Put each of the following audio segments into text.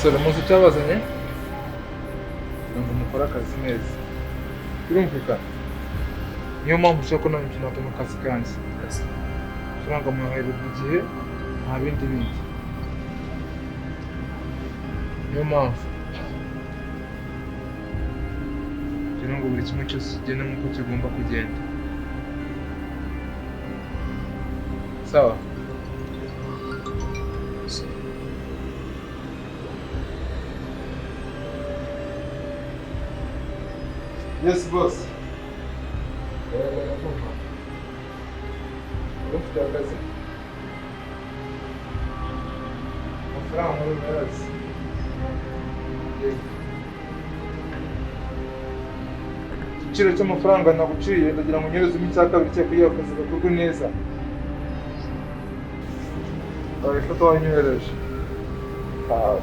basore muzi cyabazanye ngo mukora akazi neza birumvikana niyo mpamvu ushaka ko nanjye natuma akazi kanjye turanga muhahera mu gihe nta bindi niyo mpamvu kugira ngo buri kimwe cyose kigende nk'uko kigomba kugenda sawa. Yes, boss. Ufite akazi amafaranga muri merazi igiciro cy'amafaranga naguciye ndagira ngo nyerezemo icya kabiri cyo kugira akazi gakorwe neza. Ifoto wanyohereje sawa.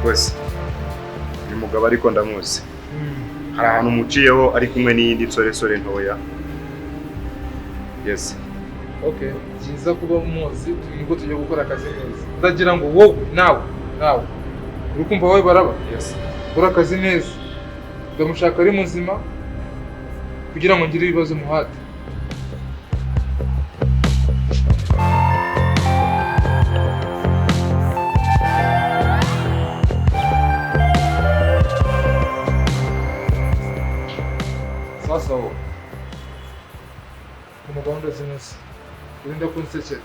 Rwose uyu mugabo ariko ndamuzi hari ahantu muciyeho ari kumwe n'iyindi nsoresore ntoya. Yes. Okay, byiza kuba muzi nibwo tujya gukora akazi neza. Ndagira ngo wowe nawe uri kumva wowe baraba. Yes. Gukora akazi neza ndamushaka ari muzima kugira ngo ngire ibibazo muhate. Sasa kuna gahunda zinoze urinda kunsekera.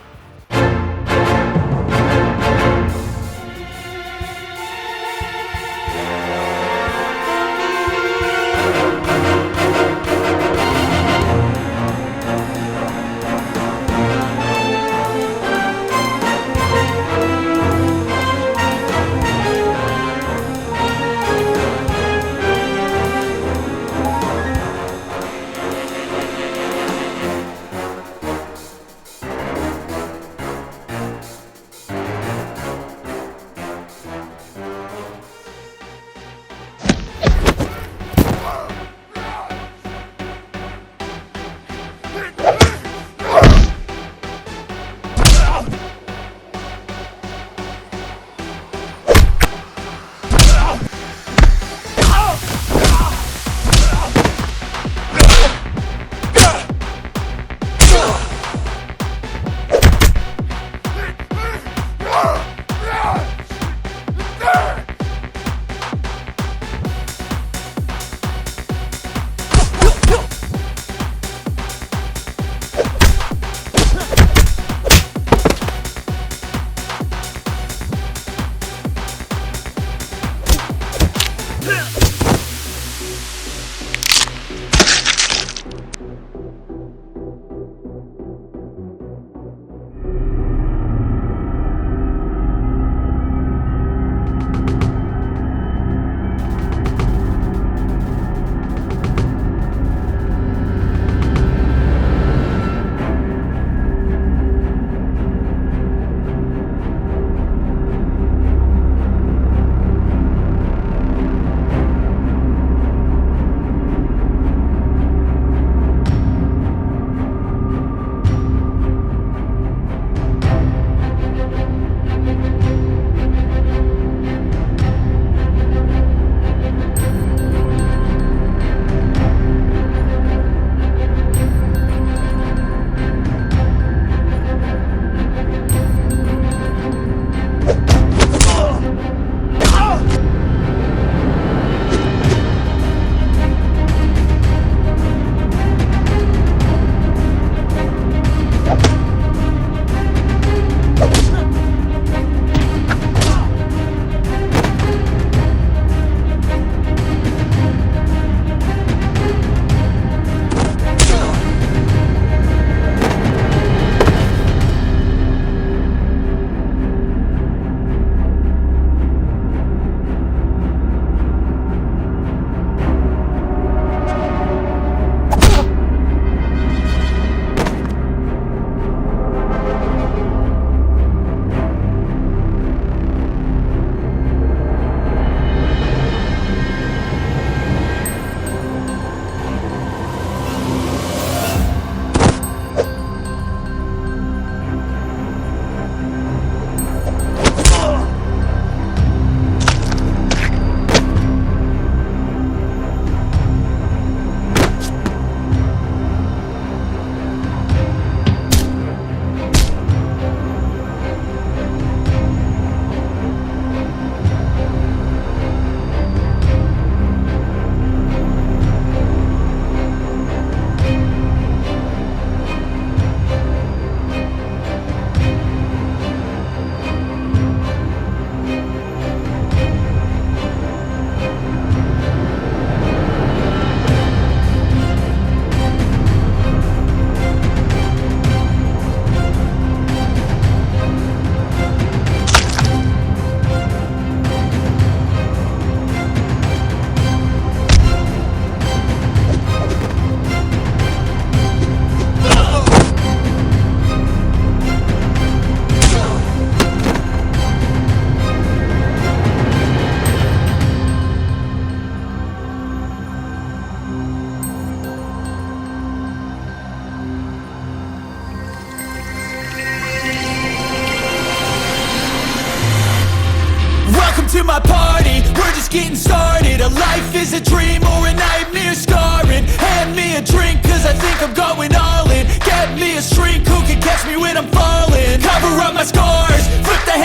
Welcome to my party, we're just getting started. A life is a dream or a nightmare scarring. Hand me a drink cause I think I'm going all in. Get me a shrink who can catch me when I'm falling. Cover up my scars, flip the